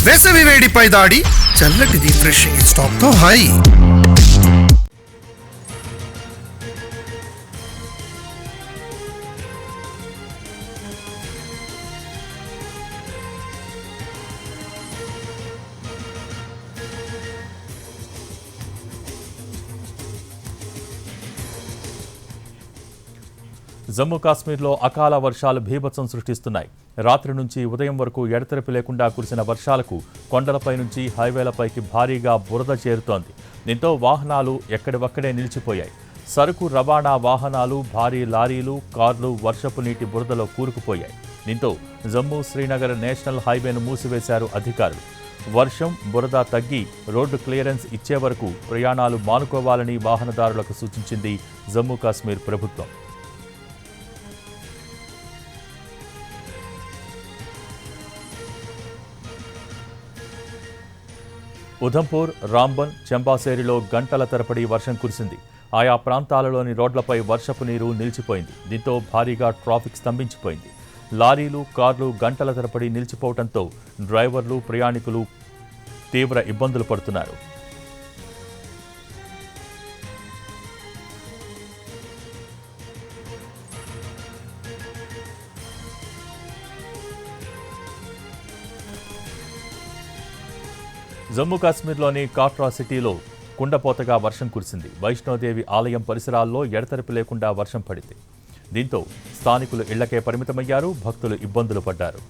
వేసవి వేడిపై దాడి, చల్లటి రిఫ్రెషింగ్ స్టాక్ తో హై. జమ్మూ కాశ్మీర్లో అకాల వర్షాలు భీభత్సం సృష్టిస్తున్నాయి. రాత్రి నుంచి ఉదయం వరకు ఎడతెరిపి లేకుండా కురిసిన వర్షాలకు కొండలపై నుంచి హైవేలపైకి భారీగా బురద చేరుతోంది. దీంతో వాహనాలు ఎక్కడివక్కడే నిలిచిపోయాయి. సరుకు రవాణా వాహనాలు, భారీ లారీలు, కార్లు వర్షపు నీటి బురదలో కూరుకుపోయాయి. దీంతో జమ్మూ శ్రీనగర్ నేషనల్ హైవేను మూసివేశారు అధికారులు. వర్షం, బురద తగ్గి రోడ్డు క్లియరెన్స్ ఇచ్చే వరకు ప్రయాణాలు మానుకోవాలని వాహనదారులకు సూచించింది జమ్మూ కాశ్మీర్ ప్రభుత్వం. ఉధంపూర్, రాంబన్, చంబాసేరిలో గంటల తరబడి వర్షం కురిసింది. ఆయా ప్రాంతాలలోని రోడ్లపై వర్షపు నీరు నిలిచిపోయింది. దీంతో భారీగా ట్రాఫిక్ స్తంభించిపోయింది. లారీలు, కార్లు గంటల తరబడి నిలిచిపోవడంతో డ్రైవర్లు, ప్రయాణికులు తీవ్ర ఇబ్బందులు పడుతున్నారు. జమ్మూ కాశ్మీర్లోని కాట్రా సిటీలో కుండపోతగా వర్షం కురిసింది. వైష్ణోదేవి ఆలయం పరిసరాల్లో ఎడతెరిపి లేకుండా వర్షం పడింది. దీంతో స్థానికులు ఇళ్లకే పరిమితమయ్యారు. భక్తులు ఇబ్బందులు పడ్డారు.